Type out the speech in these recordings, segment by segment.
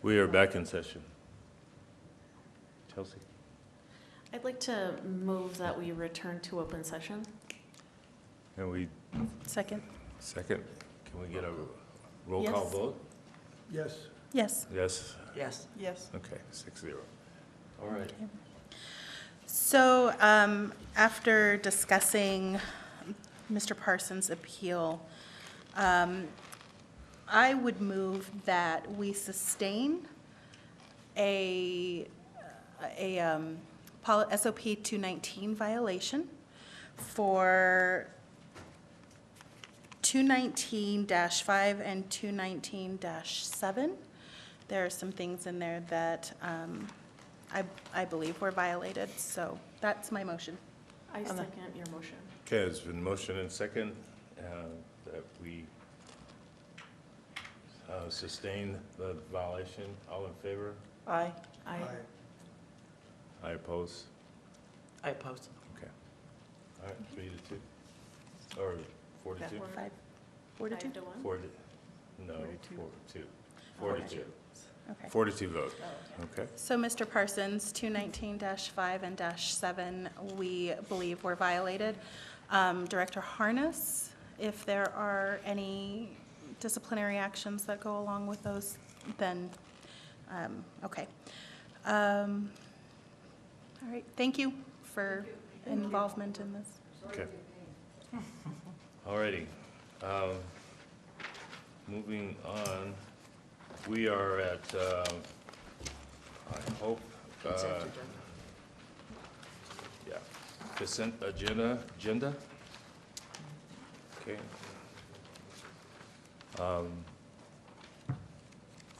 We are back in session. Chelsea? I'd like to move that we return to open session. Can we, Second. second, can we get a roll call Yes. vote? Yes. Yes. Yes? Yes. Yes. Okay, 6-0. All right. So after discussing Mr. Parsons' appeal, I would move that we sustain a SOP 219 violation for 219-5 and 219-7. There are some things in there that I believe were violated, so that's my motion. I second your motion. Okay, it's been motion and second that we sustain the violation. All in favor? Aye. Aye. I oppose. I oppose. Okay. All right, 3-2. Or 4-2? Yeah. 5, 4 to 2? 5 to 1? 4 to, no, 4-2. 4 to 2. 4 to 2. Okay. 4 to 2 vote. Oh, Okay. So, Mr. Parsons, 219-5 and -7, we believe were violated. Director Harness, if there are any disciplinary actions that go along with those, then, okay. All right, thank you for involvement in this. Okay. All righty. Moving on, we are at, I hope, Consent agenda. yeah, consent agenda? Okay.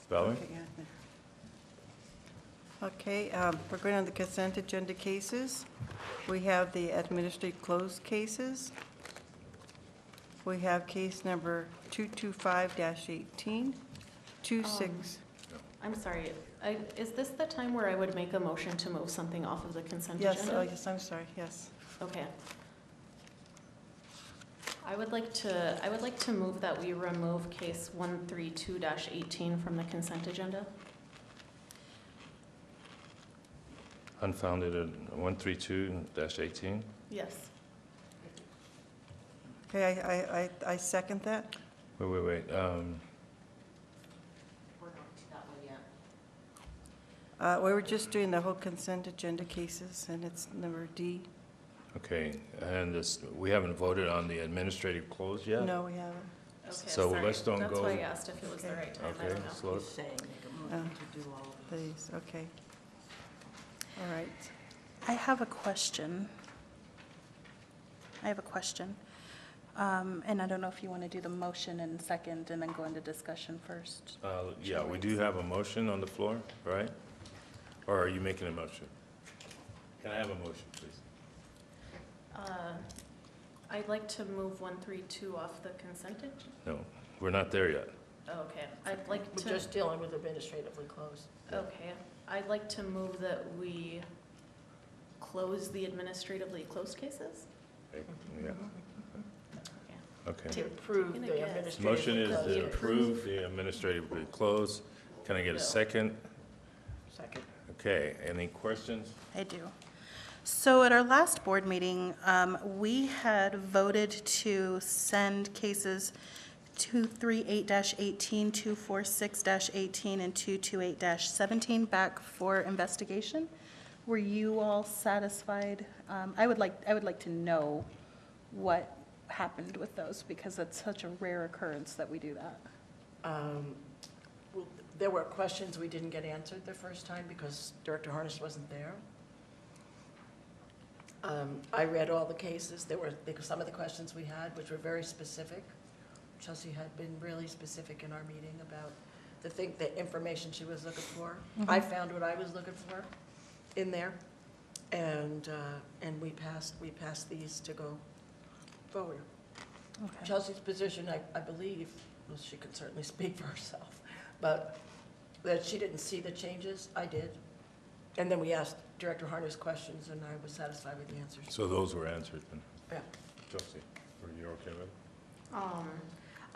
Valerie? Okay, we're going on the consent agenda cases. We have the administrative closed cases. We have case number 225-18, 26. I'm sorry. Is this the time where I would make a motion to move something off of the consent Yes, agenda? oh, yes, I'm sorry, yes. Okay. I would like to move that we remove case 132-18 from the consent agenda. Unfounded at 132-18. Yes. Okay, I second that. Wait. We're not to that one yet. We were just doing the whole consent agenda cases, and it's number D. Okay, and this, we haven't voted on the administrative close yet? No, we haven't. Okay, So sorry. let's don't That's go- why I asked if it was the Okay. right time. I Okay, don't know. slow. He's saying make a motion to do all of them. Please, okay. All right. I have a question. And I don't know if you want to do the motion in second and then go into discussion first. Yeah, we do have a motion on the floor, right? Or are you making a motion? Can I have a motion, please? I'd like to move 132 off the consent agenda. No, we're not there yet. Oh, okay. I'd like We're to, just dealing with administratively closed. okay. I'd like to move that we close the administratively closed cases. Okay, yeah, okay. To approve Taking a the guess. administratively Motion is closed. to approve the administratively closed. Can I get a Bill. second? Second. Okay, any questions? I do. So at our last board meeting, we had voted to send cases 238-18, 246-18, and 228-17 back for investigation. Were you all satisfied? I would like to know what happened with those, because it's such a rare occurrence that we do that. Well, there were questions we didn't get answered the first time because Director Harness wasn't there. I read all the cases. There were some of the questions we had, which were very specific. Chelsea had been really specific in our meeting about the information she was looking for. I found what I was looking for in there, and we passed these to go forward. Okay. Chelsea's position, I believe, well, she could certainly speak for herself, but that she didn't see the changes, I did. And then we asked Director Harness questions, and I was satisfied with the answers. So those were answered then? Yeah. Chelsea, were you okay with it?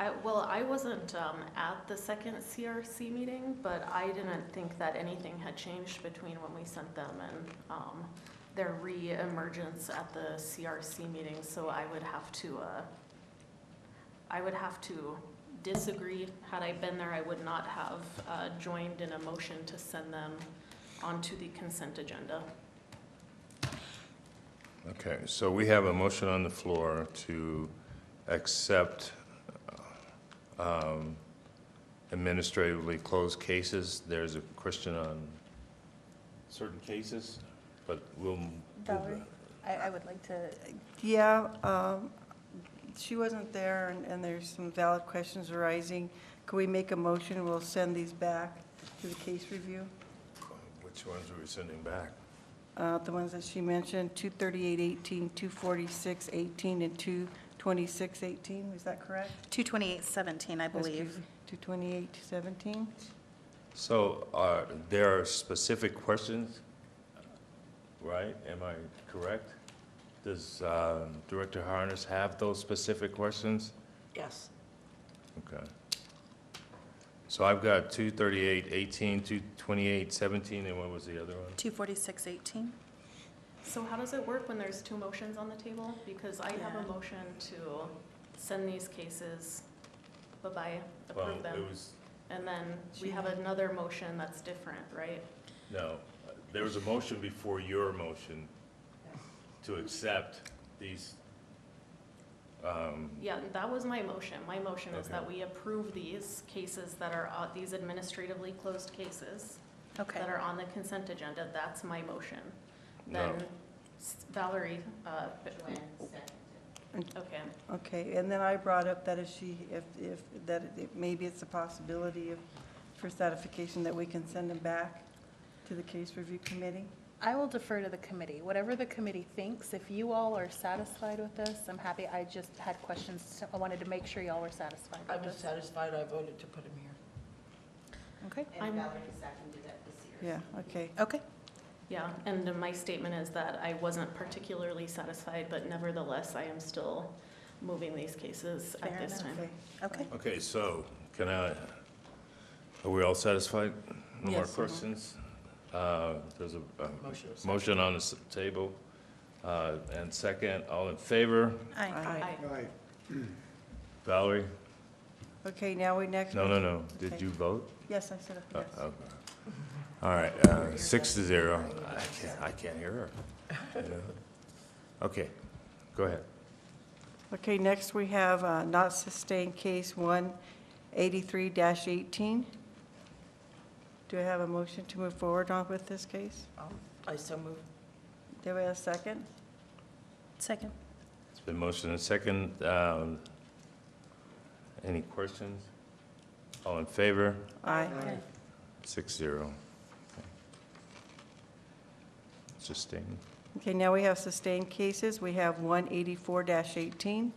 I wasn't at the second CRC meeting, but I didn't think that anything had changed between when we sent them and their re-emergence at the CRC meeting, so I would have to disagree. Had I been there, I would not have joined in a motion to send them onto the consent agenda. Okay, so we have a motion on the floor to accept administratively closed cases. There's a question on certain cases, but we'll. Valerie, I would like to, Yeah, she wasn't there, and there's some valid questions arising. Could we make a motion? We'll send these back to the case review. Which ones are we sending back? The ones that she mentioned, 23818, 24618, and 22618, is that correct? 22817, I believe. 22817? So there are specific questions, right? Am I correct? Does Director Harness have those specific questions? Yes. Okay. So I've got 23818, 22817, and what was the other one? 24618. So how does it work when there's two motions on the table? Because I have a motion to send these cases, bye-bye, Well, approve them. it was, And then we have another motion that's different, right? no, there was a motion before your motion to accept these. Yeah, that was my motion. My motion is that Okay. we approve these cases that are, these administratively closed cases Okay. that are on the consent agenda. That's my motion. No. Then Valerie, okay. Okay, and then I brought up that maybe it's a possibility of, for certification, that we can send them back to the case review committee. I will defer to the committee. Whatever the committee thinks, if you all are satisfied with this, I'm happy. I just had questions. I wanted to make sure y'all were satisfied I with was this. satisfied, I voted to put him here. Okay. I'm- Valerie seconded at this year's. Yeah, okay. Okay. Yeah, and my statement is that I wasn't particularly satisfied, but nevertheless, I am still moving these cases at Fair this enough. time. Okay. Okay. Okay, so can I, are we all satisfied? No more Yes. questions? There's a Motion is motion on the table, and second, all in favor? Aye. Aye. Valerie? Okay, now we next. No. Did Okay. you vote? Yes, I said yes. Okay. All right, 6-0. I can't hear her. You know? Okay, go ahead. Okay, next we have not sustained case 183-18. Do I have a motion to move forward on with this case? I so move. Do we have a second? Second. It's been motioned and second. Any questions? All in favor? Aye. 6-0. Sustained. Okay, now we have sustained cases. We have 184-18.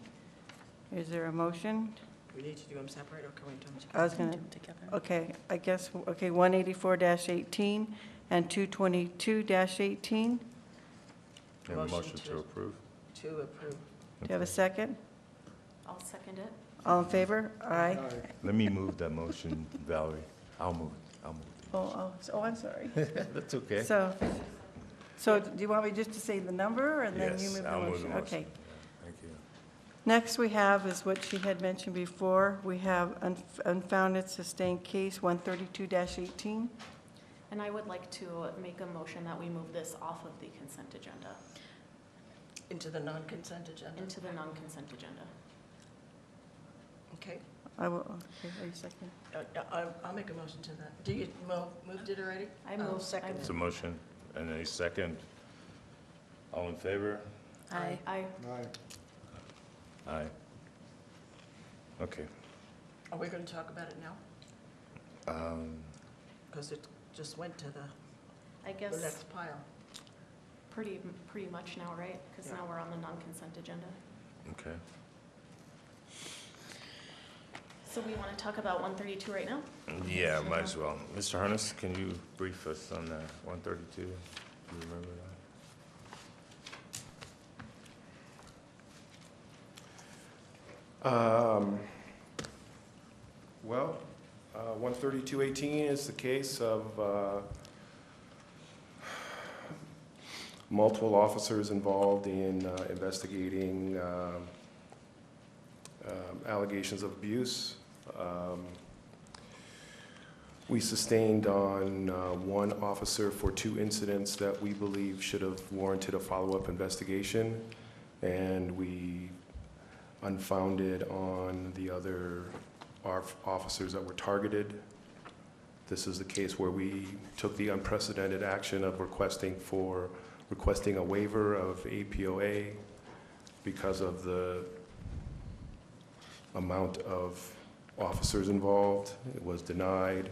Is there a motion? We need to do them separate, or can we do them together? I was going Do to, them together. okay, I guess, okay, 184-18 and 222-18. Have a Motion motion to- to approve? To approve. Do you have a second? I'll second it. All in favor? Aye. Let me move that motion, Valerie. I'll move it. Oh, I'm sorry. That's okay. So do you want me just to say the number, and then you Yes, move the I'll motion? move the motion. Okay. Thank you. Next we have is what she had mentioned before. We have unfounded sustained case 132-18. And I would like to make a motion that we move this off of the consent agenda Into the non-consent agenda. into the non-consent agenda. Okay. I will, okay, are you second? I'll make a motion to that. Do you moved it already? I I'll moved- second It's it. a motion and a second. All in favor? Aye. I, Aye. Okay. Are we going to talk about it now? Because it just went to the I guess next pile. pretty much now, right? Because Yeah. now we're on the non-consent agenda. Okay. So we want to talk about 132 right now? Yeah, might as well. Mr. Harness, can you brief us on 132? Do you remember that? Well, 13218 is the case of multiple officers involved in investigating allegations of abuse. We sustained on one officer for 2 incidents that we believe should have warranted a follow-up investigation, and we unfounded on the other officers that were targeted. This is the case where we took the unprecedented action of requesting a waiver of APOA because of the amount of officers involved. It was denied.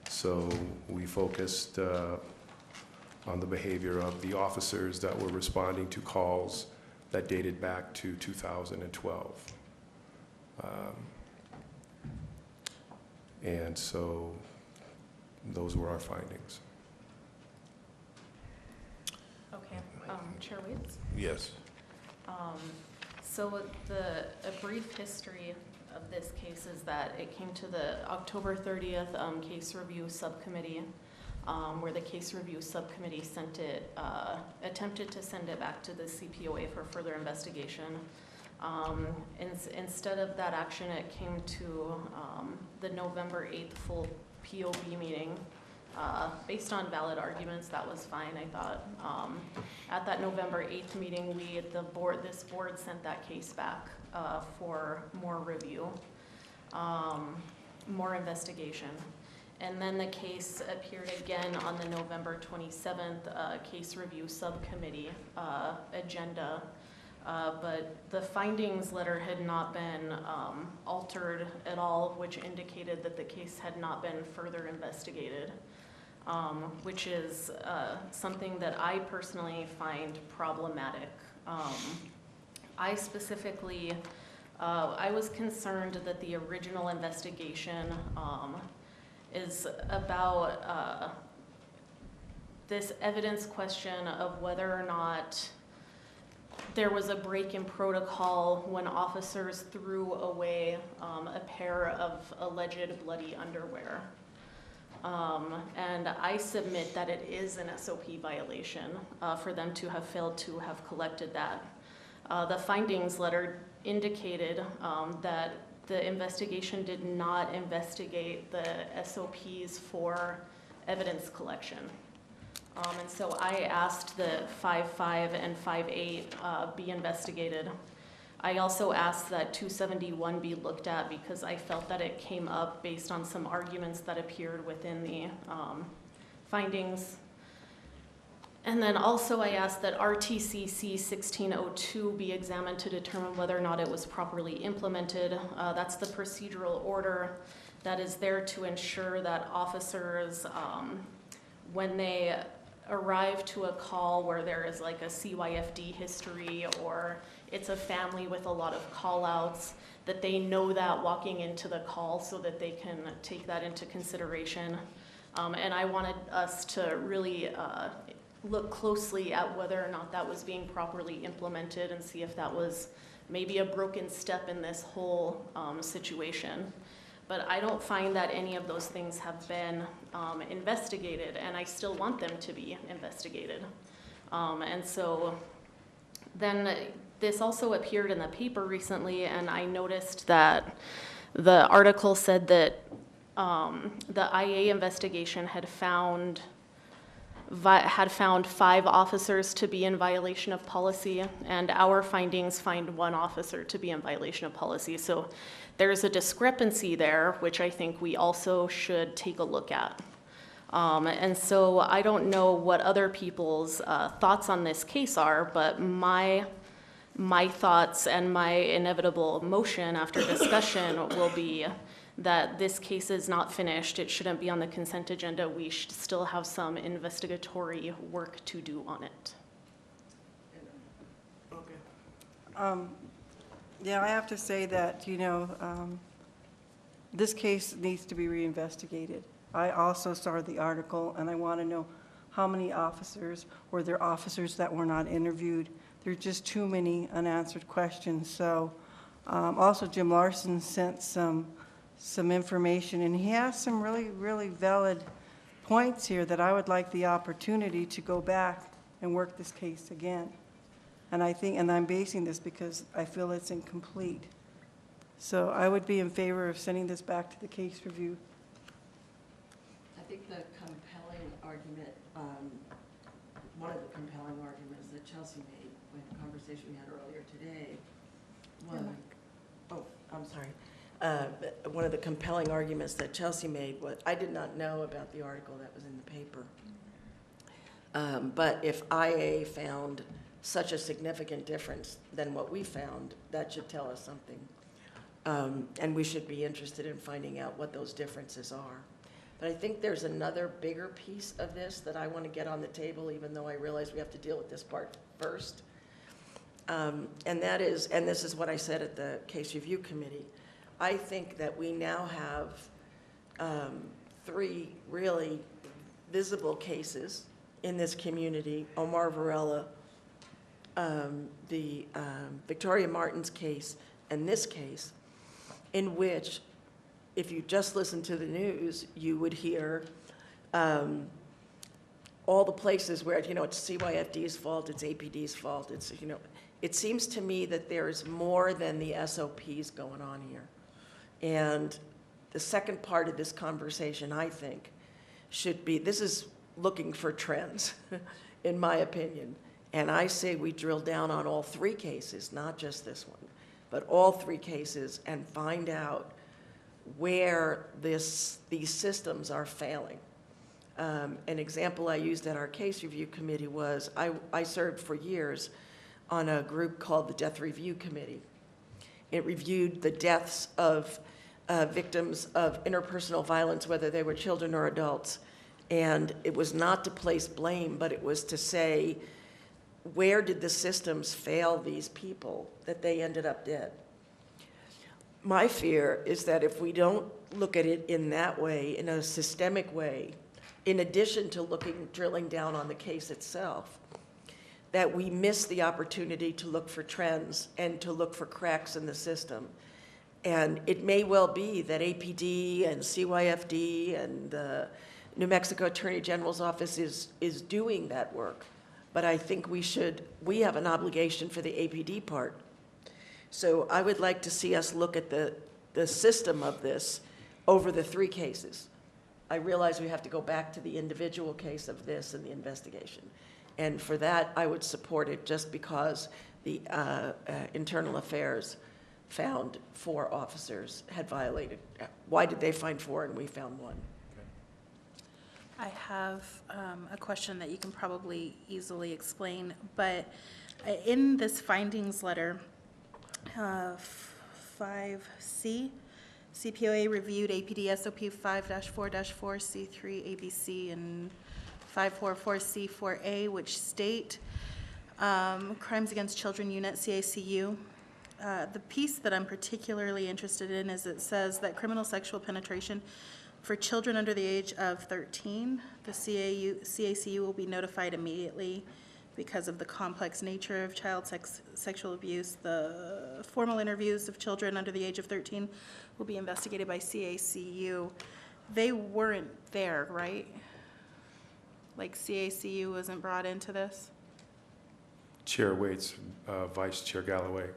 So we focused on the behavior of the officers that were responding to calls that dated back to 2012. And so those were our findings. Okay, Chair Waits? Yes. So a brief history of this case is that it came to the October 30th Case Review Subcommittee, where the Case Review Subcommittee attempted to send it back to the CPOA for further investigation. Instead of that action, it came to the November 8th full POB meeting. Based on valid arguments, that was fine, I thought. At that November 8th meeting, this board sent that case back for more review, more investigation. And then the case appeared again on the November 27th Case Review Subcommittee agenda. But the findings letter had not been altered at all, which indicated that the case had not been further investigated, which is something that I personally find problematic. I specifically, I was concerned that the original investigation is about this evidence question of whether or not there was a break in protocol when officers threw away a pair of alleged bloody underwear. And I submit that it is an SOP violation for them to have failed to have collected that. The findings letter indicated that the investigation did not investigate the SOPs for evidence collection. And so I asked that 5.5 and 5.8 be investigated. I also asked that 271 be looked at because I felt that it came up based on some arguments that appeared within the findings. And then also I asked that RTCC 1602 be examined to determine whether or not it was properly implemented. That's the procedural order that is there to ensure that officers, when they arrive to a call where there is like a CYFD history or it's a family with a lot of call outs, that they know that walking into the call so that they can take that into consideration. And I wanted us to really look closely at whether or not that was being properly implemented and see if that was maybe a broken step in this whole situation. But I don't find that any of those things have been investigated, and I still want them to be investigated. And so then this also appeared in the paper recently, and I noticed that the article said that the IA investigation had found 5 officers to be in violation of policy, and our findings find 1 officer to be in violation of policy. So there's a discrepancy there, which I think we also should take a look at. And so I don't know what other people's thoughts on this case are, but my thoughts and my inevitable motion after discussion will be that this case is not finished. It shouldn't be on the consent agenda. We should still have some investigatory work to do on it. Yeah, I have to say that, this case needs to be reinvestigated. I also saw the article, and I want to know how many officers, were there officers that were not interviewed? There's just too many unanswered questions. So also Jim Larson sent some some information, and he has some really, really valid points here that I would like the opportunity to go back and work this case again. And I think, and I'm basing this because I feel it's incomplete. So I would be in favor of sending this back to the case review. I think the compelling argument, one of the compelling arguments that Chelsea made in the conversation we had earlier today was, I'm sorry. One of the compelling arguments that Chelsea made was, I did not know about the article that was in the paper. But if IA found such a significant difference than what we found, that should tell us something. And we should be interested in finding out what those differences are. But I think there's another bigger piece of this that I want to get on the table, even though I realize we have to deal with this part first. And that is, and this is what I said at the case review committee, I think that we now have 3 really visible cases in this community: Omar Varela, the Victoria Martins case, and this case, in which, if you just listen to the news, you would hear all the places where, you know, it's CYFD's fault, it's APD's fault, it's, you know, it seems to me that there's more than the SOPs going on here. And the second part of this conversation, I think, should be, this is looking for trends, in my opinion. And I say we drill down on all 3 cases, not just this one, but all 3 cases, and find out where these systems are failing. An example I used at our case review committee was, I served for years on a group called the Death Review Committee. It reviewed the deaths of victims of interpersonal violence, whether they were children or adults. And it was not to place blame, but it was to say, where did the systems fail these people that they ended up dead? My fear is that if we don't look at it in that way, in a systemic way, in addition to drilling down on the case itself, that we miss the opportunity to look for trends and to look for cracks in the system. And it may well be that APD and CYFD and the New Mexico Attorney General's office is doing that work. But I think we have an obligation for the APD part. So I would like to see us look at the system of this over the 3 cases. I realize we have to go back to the individual case of this and the investigation. And for that, I would support it just because the Internal Affairs found 4 officers had violated. Why did they find 4 and we found 1? I have a question that you can probably easily explain, but in this findings letter, 5C, CPOA reviewed APD SOP 5-4-4, C3, ABC, and 544C4A, which state Crimes Against Children Unit, CACU. The piece that I'm particularly interested in is it says that criminal sexual penetration for children under the age of 13, the CACU will be notified immediately because of the complex nature of child sexual abuse. The formal interviews of children under the age of 13 will be investigated by CACU. They weren't there, right? Like CACU wasn't brought into this? Chair Waits, Vice Chair Galloway,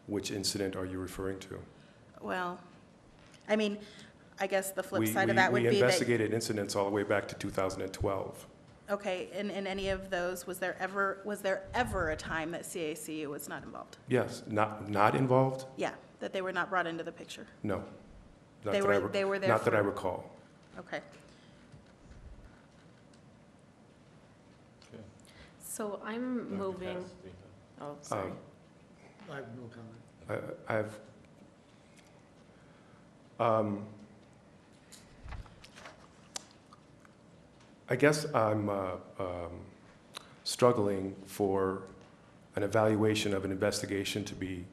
which incident are you referring to? Well, I mean, I guess the flip side of that would be that... We investigated incidents all the way back to 2012. Okay, in any of those, was there ever a time that CACU was not involved? Yes, not involved? Yeah, that they were not brought into the picture. No. Not They that I were- they were there Not that I for- recall. Okay. So I'm moving, oh, sorry. I have no comment. I guess I'm struggling for an evaluation of an investigation to be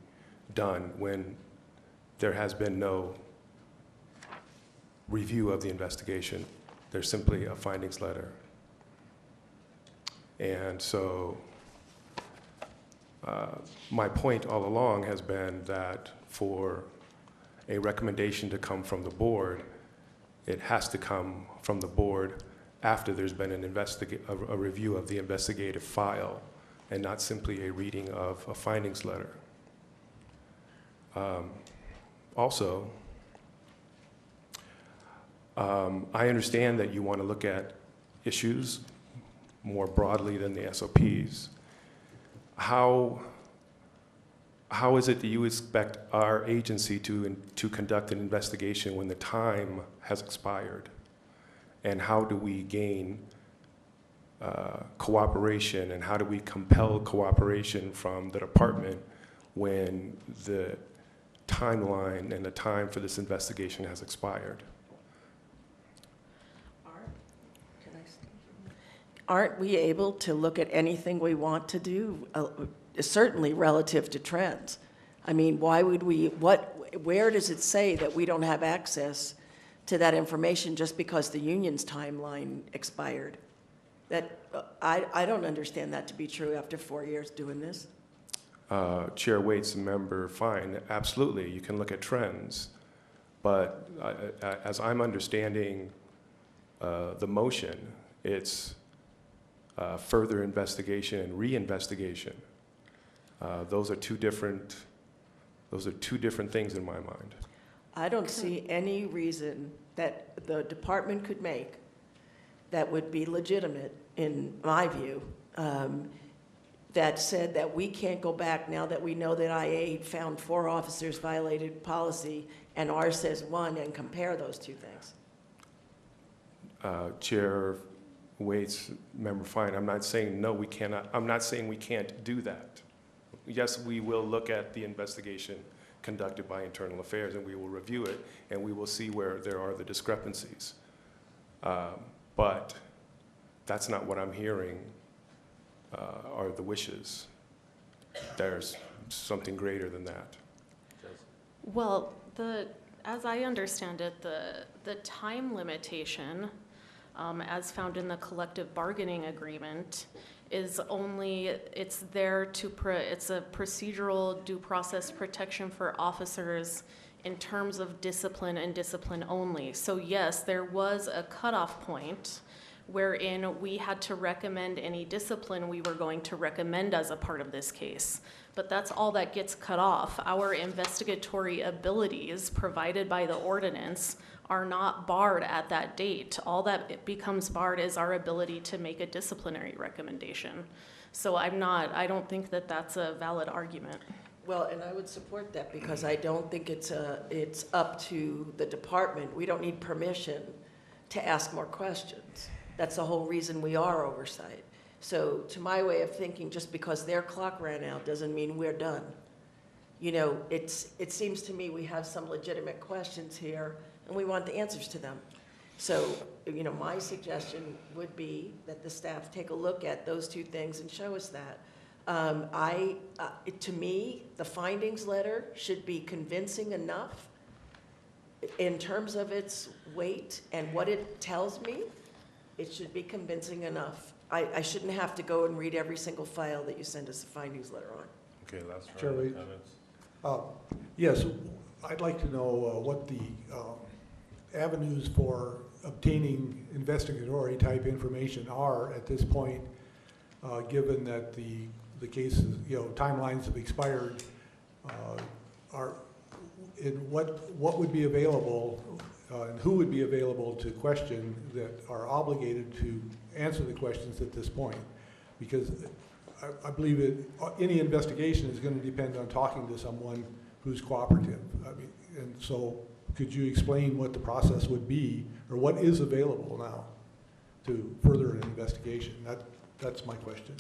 done when there has been no review of the investigation. There's simply a findings letter. And so my point all along has been that for a recommendation to come from the board, it has to come from the board after there's been a review of the investigative file, and not simply a reading of a findings letter. Also, I understand that you want to look at issues more broadly than the SOPs. How is it that you expect our agency to conduct an investigation when the time has expired? And how do we gain cooperation, and how do we compel cooperation from the department when the timeline and the time for this investigation has expired? Aren't we able to look at anything we want to do, certainly relative to trends? I mean, why would we, where does it say that we don't have access to that information just because the union's timeline expired? That, I don't understand that to be true after 4 years doing this. Chair Waits and Member Fine, absolutely, you can look at trends. But as I'm understanding the motion, it's further investigation and reinvestigation. Those are two different things in my mind. I don't see any reason that the department could make that would be legitimate, in my view, that said that we can't go back now that we know that IA found 4 officers violated policy and ours says 1, and compare those two things. Chair Waits, Member Fine, I'm not saying no, we cannot. I'm not saying we can't do that. Yes, we will look at the investigation conducted by Internal Affairs, and we will review it, and we will see where there are the discrepancies. But that's not what I'm hearing are the wishes. There's something greater than that. Well, as I understand it, the time limitation, as found in the collective bargaining agreement, is only, it's there to, it's a procedural due process protection for officers in terms of discipline and discipline only. So yes, there was a cutoff point wherein we had to recommend any discipline we were going to recommend as a part of this case. But that's all that gets cut off. Our investigatory abilities provided by the ordinance are not barred at that date. All that it becomes barred is our ability to make a disciplinary recommendation. So I don't think that that's a valid argument. Well, and I would support that because I don't think it's up to the department. We don't need permission to ask more questions. That's the whole reason we are oversight. So to my way of thinking, just because their clock ran out doesn't mean we're done. You know, it seems to me we have some legitimate questions here and we want the answers to them. So, you know, my suggestion would be that the staff take a look at those two things and show us that. To me, the findings letter should be convincing enough in terms of its weight and what it tells me. It should be convincing enough. I shouldn't have to go and read every single file that you send us a findings letter on. Okay, last Chair round of Waits. comments. Yes, I'd like to know what the avenues for obtaining investigatory type information are at this point, given that the cases, you know, timelines have expired. What would be available and who would be available to question that are obligated to answer the questions at this point? Because I believe any investigation is going to depend on talking to someone who's cooperative. I mean, and so could you explain what the process would be, or what is available now to further an investigation? That's my question.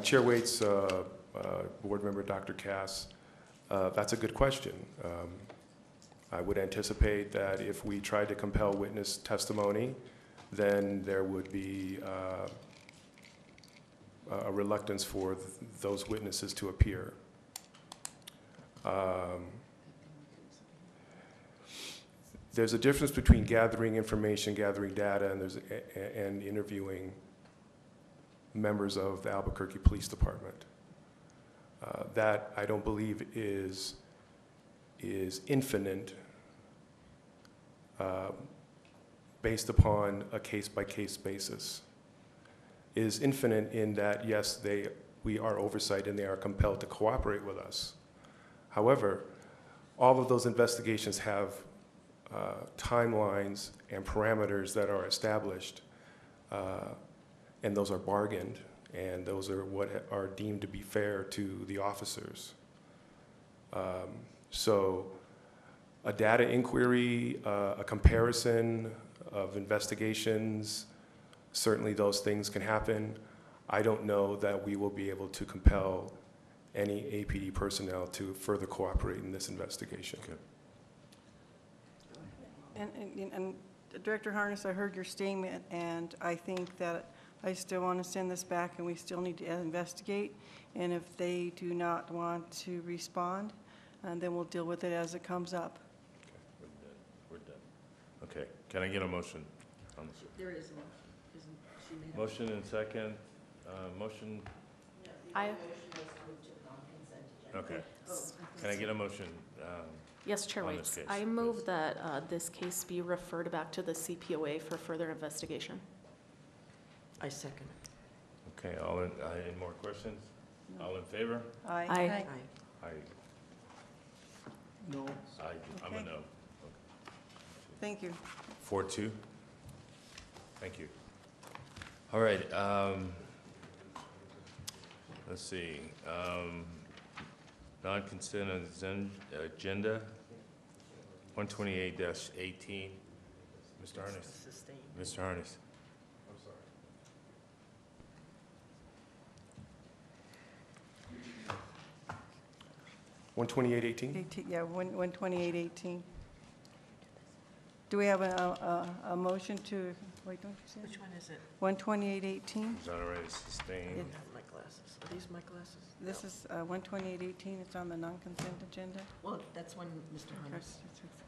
Chair Waits, Board Member Dr. Cass, that's a good question. I would anticipate that if we tried to compel witness testimony, then there would be a reluctance for those witnesses to appear. There's a difference between gathering information, gathering data, and interviewing members of the Albuquerque Police Department. That, I don't believe, is is infinite based upon a case-by-case basis. It is infinite in that, yes, we are oversight and they are compelled to cooperate with us. However, all of those investigations have timelines and parameters that are established, and those are bargained, and those are what are deemed to be fair to the officers. So a data inquiry, a comparison of investigations, certainly those things can happen. I don't know that we will be able to compel any APD personnel to further cooperate in this investigation. Okay. And Director Harness, I heard your statement, and I think that I still want to send this back, and we still need to investigate. And if they do not want to respond, then we'll deal with it as it comes up. We're done. Okay, can I get a motion on this? There is a motion. Isn't she made a Motion and second, motion, I, okay. Can I get a motion? yes, Chair On this Waits. case, I please. move that this case be referred back to the CPOA for further investigation. I second. Okay, any more questions? All in favor? Aye. Aye. No. I'm a Okay. no. Thank you. 4-2? Thank you. All right, let's see. Non-consent agenda, 128-18. Mr. Harness. Sustained. Mr. Harness. 12818? Yeah, 12818. Do we have a motion to, wait, don't you say? Which one is it? 12818? Exonerated, I sustained. don't have my glasses. Are these my glasses? This is 12818, it's on the non-consent agenda? Well, that's when Mr. Harness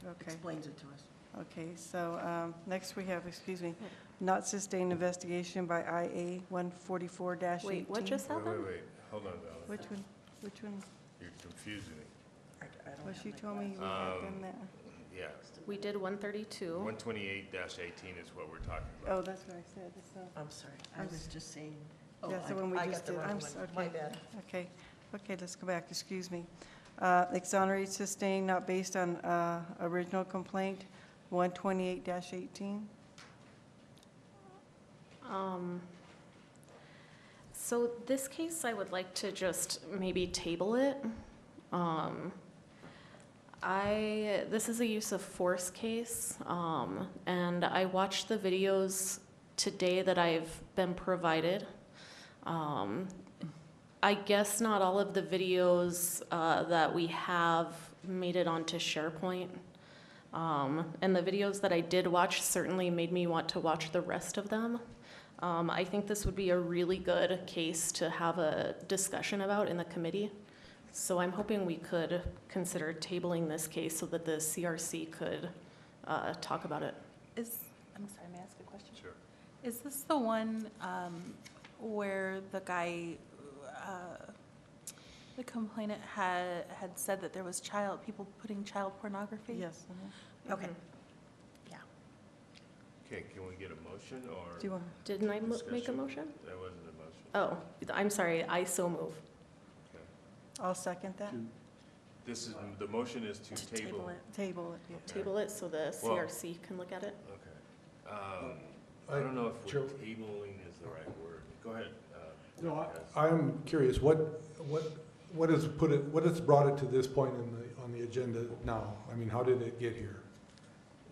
Okay, explains it to us. okay, so next we have, excuse me, not sustained investigation by IA 144-18. Wait, what just Wait, happened? hold on, Val. Which one? You're confusing me. I don't Well, have she my told me we glasses. had done that. Yeah, We did 132. 128-18 is what we're talking Oh, about. that's what I said, so. I'm sorry. I was just saying. Oh, That's the one we I just got the did. wrong I'm one. s- My okay. bad. Okay, okay, let's go back, excuse me. Exonerate sustained not based on original complaint, 128-18. So this case, I would like to just maybe table it. This is a use of force case, and I watched the videos today that I've been provided. I guess not all of the videos that we have made it onto SharePoint. And the videos that I did watch certainly made me want to watch the rest of them. I think this would be a really good case to have a discussion about in the committee. So I'm hoping we could consider tabling this case so that the CRC could talk about it. I'm sorry, may I ask a question? Sure. Is this the one where the guy, the complainant had said that there was people putting child pornography? Yes. Okay. Okay, can we get a motion or? Do you want, Didn't I make a Discussion. motion? That wasn't a motion. Oh, I'm sorry, I so move. Okay. I'll second that. This is, the motion is to To table table. it. Table it, yeah. Table it so the Well- CRC can look at it. Okay. I don't know if Chair- tabling is the right word. Go ahead. No, Yes. I'm curious, what has what has brought it to this point on the agenda now? I mean, how did it get here?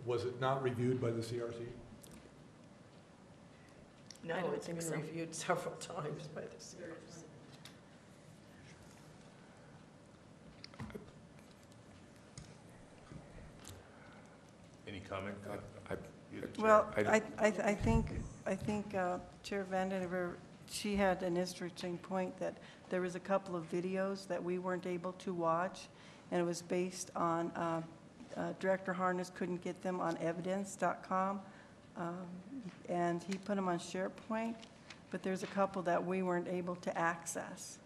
Was it not reviewed by the CRC? No, I don't it's been think so. reviewed several times by the CRC. Any comment? Well, I think Chair Vandenberg, she had an interesting point that there was a couple of videos that we weren't able to watch, and it was based on, Director Harness couldn't get them on evidence.com, and he put them on SharePoint, but there's a couple that we weren't able to access.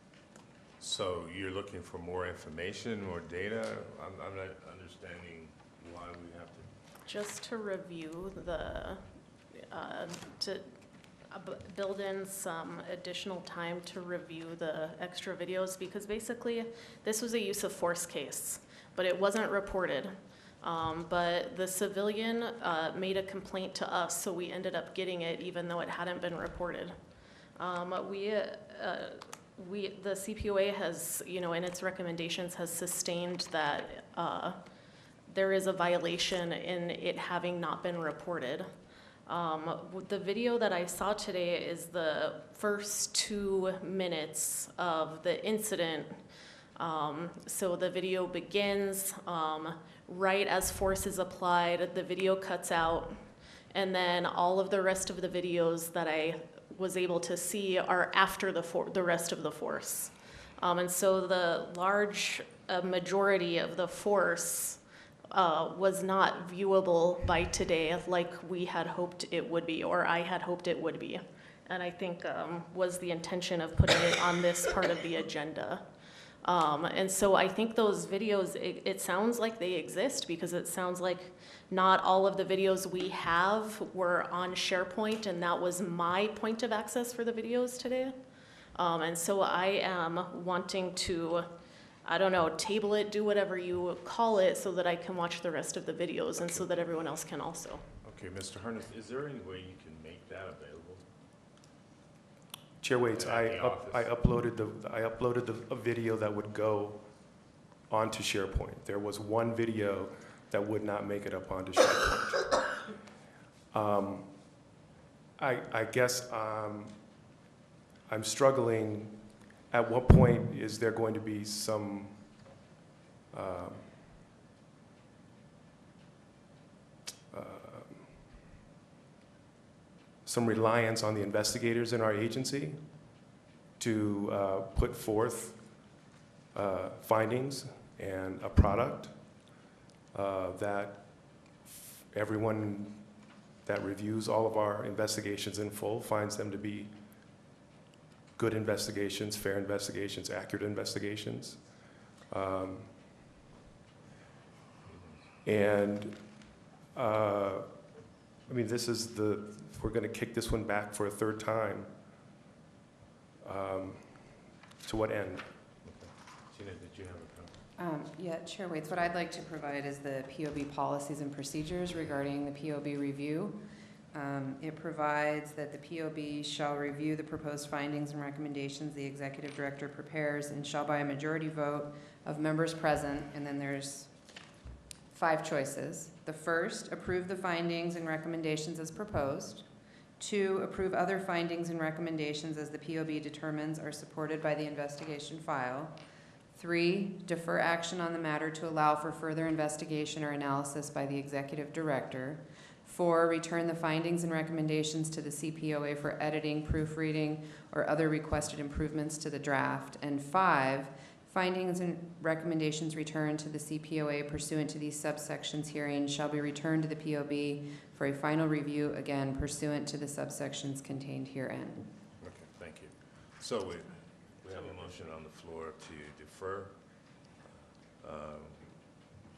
So you're looking for more information, more data? I'm not understanding why we have to. Just to review to build in some additional time to review the extra videos, because basically this was a use of force case, but it wasn't reported. But the civilian made a complaint to us, so we ended up getting it even though it hadn't been reported. The CPOA has, in its recommendations, has sustained that there is a violation in it having not been reported. The video that I saw today is the first 2 minutes of the incident. So the video begins right as force is applied, the video cuts out, and then all of the rest of the videos that I was able to see are after the rest of the force. And so the large majority of the force was not viewable by today like we had hoped it would be, or I had hoped it would be. And I think was the intention of putting it on this part of the agenda. And so I think those videos, it sounds like they exist, because it sounds like not all of the videos we have were on SharePoint, and that was my point of access for the videos today. And so I am wanting to, I don't know, table it, do whatever you call it, so that I can watch the rest of the videos, and so that everyone else can also. Okay, Mr. Harness, is there any way you can make that available? Chair Waits, At the office. I uploaded a video that would go onto SharePoint. There was one video that would not make it up onto SharePoint. I guess I'm struggling. At what point is there going to be some reliance on the investigators in our agency to put forth findings and a product that everyone that reviews all of our investigations in full finds them to be good investigations, fair investigations, accurate investigations. I mean, we're going to kick this one back for a 3rd time. To what end? Gina, did you have a comment? Yeah, Chair Waits, what I'd like to provide is the POB policies and procedures regarding the POB review. It provides that the POB shall review the proposed findings and recommendations the executive director prepares and shall by a majority vote of members present, and then there's 5 choices. The first, approve the findings and recommendations as proposed. 2, approve other findings and recommendations as the POB determines are supported by the investigation file. 3, defer action on the matter to allow for further investigation or analysis by the executive director. 4, return the findings and recommendations to the CPOA for editing, proofreading, or other requested improvements to the draft. And 5, findings and recommendations returned to the CPOA pursuant to these subsections herein shall be returned to the POB for a final review, again, pursuant to the subsections contained herein. Okay, thank you. So we have a motion on the floor to defer.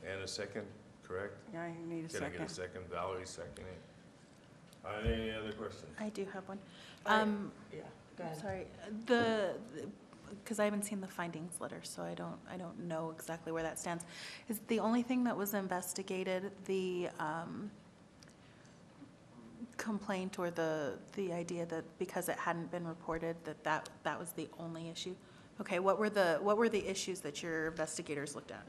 And a second, correct? Yeah, I need a Can I get a second. second? Valerie seconding. Any other questions? I do have one. Yeah, go ahead. Sorry, because I haven't seen the findings letter, so I don't know exactly where that stands. Is the only thing that was investigated the complaint, or the idea that because it hadn't been reported that was the only issue? Okay, what were the issues that your investigators looked at?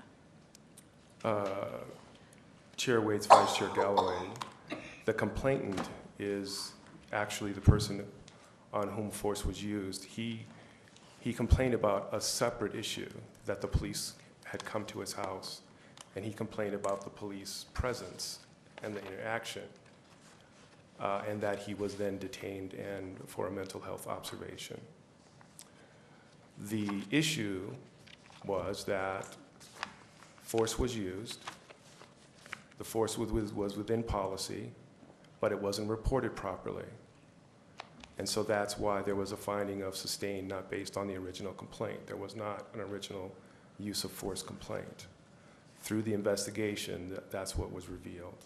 Chair Waits, Vice Chair Galloway, the complainant is actually the person on whom force was used. He complained about a separate issue, that the police had come to his house, and he complained about the police presence and the interaction, and that he was then detained and for a mental health observation. The issue was that force was used, the force was within policy, but it wasn't reported properly. And so that's why there was a finding of sustained, not based on the original complaint. There was not an original use of force complaint. Through the investigation, that's what was revealed.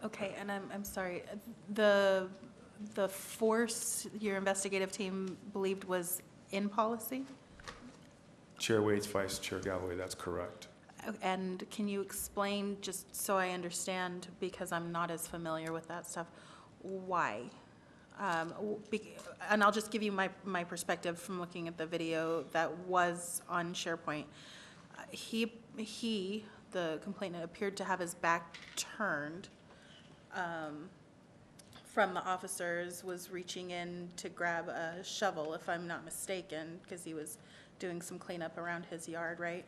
Okay, and I'm sorry, the force your investigative team believed was in policy? Chair Waits, Vice Chair Galloway, that's correct. And can you explain, just so I understand, because I'm not as familiar with that stuff, why? And I'll just give you my perspective from looking at the video that was on SharePoint. He, the complainant, appeared to have his back turned from the officers, was reaching in to grab a shovel, if I'm not mistaken, because he was doing some cleanup around his yard, right?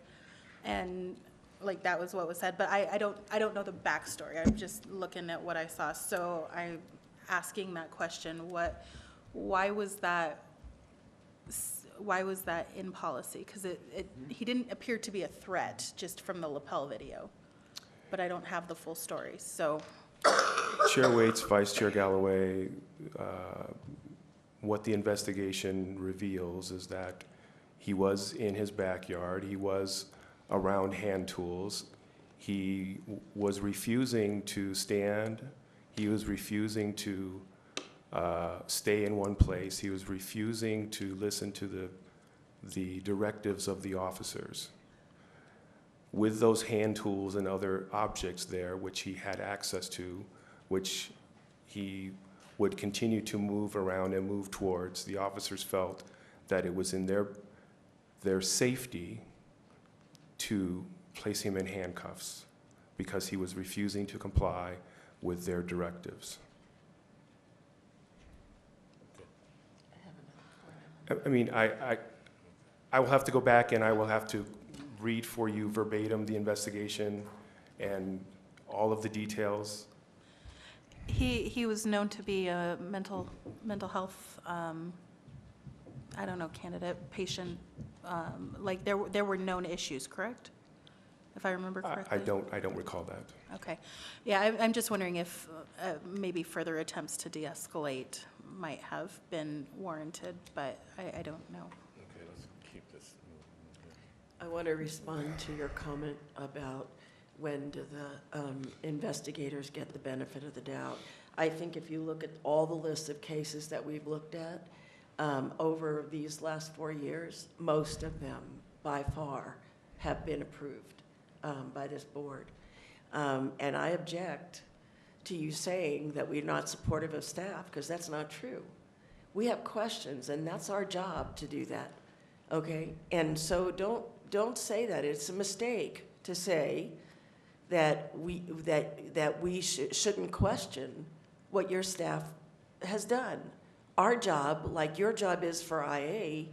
And like that was what was said, but I don't know the backstory. I'm just looking at what I saw. So I'm asking that question: why was that in policy? Because he didn't appear to be a threat just from the lapel video, but I don't have the full story. So Chair Waits, Vice Chair Galloway, what the investigation reveals is that he was in his backyard. He was around hand tools. He was refusing to stand. He was refusing to stay in one place. He was refusing to listen to the directives of the officers. With those hand tools and other objects there, which he had access to, which he would continue to move around and move towards, the officers felt that it was in their safety to place him in handcuffs because he was refusing to comply with their directives. I mean, I will have to go back and I will have to read for you verbatim the investigation and all of the details. he was known to be a mental health, I don't know, candidate, patient, like there were known issues, correct? If I remember correctly? I don't recall that. Okay. Yeah, I'm just wondering if maybe further attempts to de-escalate might have been warranted, but I don't know. Okay, let's keep this moving. I want to respond to your comment about when do the investigators get the benefit of the doubt. I think if you look at all the lists of cases that we've looked at over these last 4 years, most of them, by far, have been approved by this board. And I object to you saying that we're not supportive of staff, because that's not true. We have questions, and that's our job to do that, okay? And so don't say that. It's a mistake to say that we shouldn't question what your staff has done. Our job, like your job is for IA,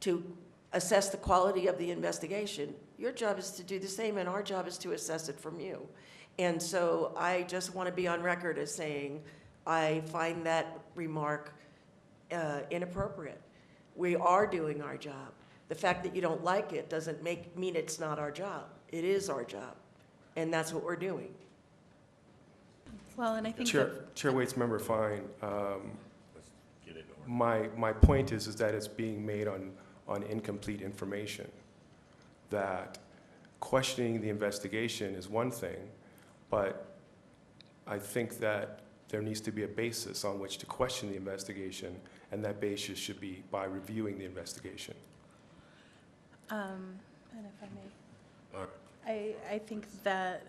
to assess the quality of the investigation, your job is to do the same, and our job is to assess it from you. And so I just want to be on record as saying I find that remark inappropriate. We are doing our job. The fact that you don't like it doesn't mean it's not our job. It is our job, and that's what we're doing. Well, and I think Chair Waits, Member Fine, Let's get it over. my point is that it's being made on incomplete information. That questioning the investigation is one thing, but I think that there needs to be a basis on which to question the investigation, and that basis should be by reviewing the investigation. and if I may. All right. I think that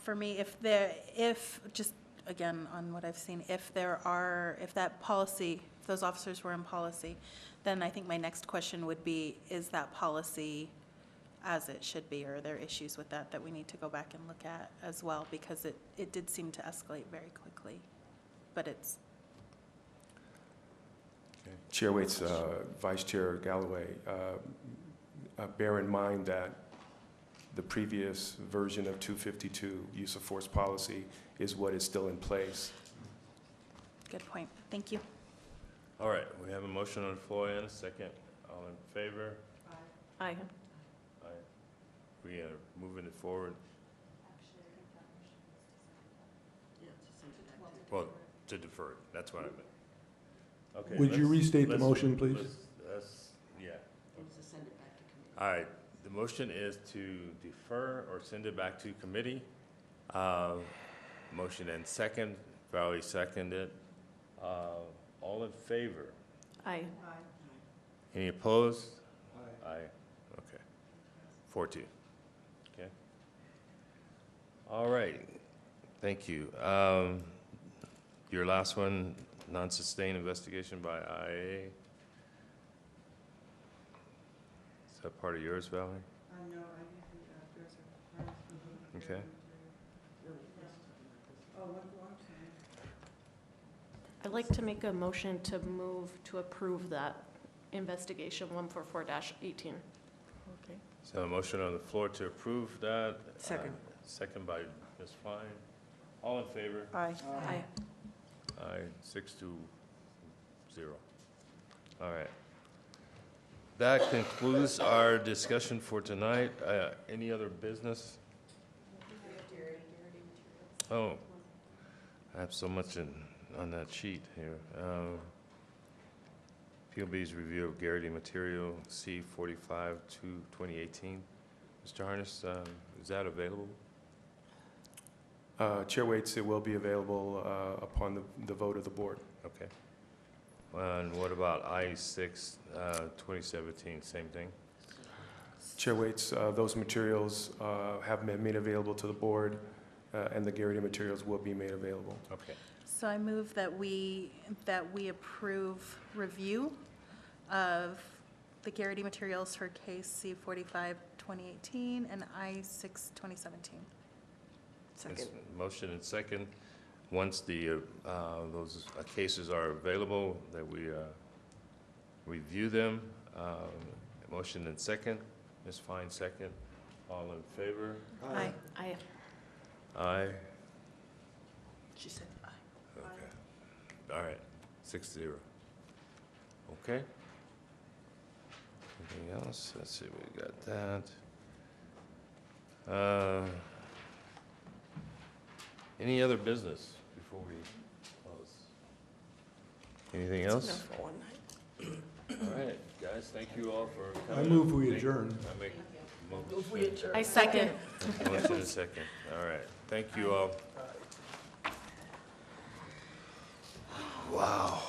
for me, if just again on what I've seen, if that policy, if those officers were in policy, then I think my next question would be, is that policy as it should be, or are there issues with that we need to go back and look at as well? Because it did seem to escalate very quickly, but it's. Chair Waits, Vice Chair Galloway, bear in mind that the previous version of 252 use of force policy is what is still in place. Good point. Thank you. All right, we have a motion on the floor and a second. All in favor? Aye. Aye. We are moving it forward. Well, to defer it, that's what I meant. Okay. Would you let's- restate the let's- motion, please? Yeah. Needs to send it back to committee. All right, the motion is to defer or send it back to committee. Motion and second, Valerie seconded. All in favor? Aye. Any opposed? Aye. Okay. 4-2. Okay. All right, thank you. Your last one, non-sustained investigation by IA. Is that part of yours, Valerie? No, I usually, Okay. I'd like to make a motion to move to approve that investigation 144-18. Okay. So a motion on the floor to approve that. Second. Second by Ms. Fine. All in favor? Aye. Aye. Aye, 6-0. All right. That concludes our discussion for tonight. Any other business? Oh, I have so much on that sheet here. POB's review of Garrity material, C-45 to 2018. Mr. Harness, is that available? Chair Waits, it will be available upon the vote of the board. Okay. And what about I-6, 2017, same thing? Chair Waits, those materials have been made available to the board, and the Garrity materials will be made available. Okay. So I move that we approve review of the Garrity materials for case C-45 2018 and I-6 2017. Second. Motion and second. Once those cases are available, that we review them. Motion and second. Ms. Fine, second. All in favor? Aye. Aye. Aye. She said aye. Okay. All right, 6-0. Okay. Anything else? Let's see, we got that. Any other business before we close? Anything else? Enough for one night. All right, guys, thank you all for I coming. move we adjourn. I make Move we adjourn. I second. motion and second. All right, thank you all. Wow.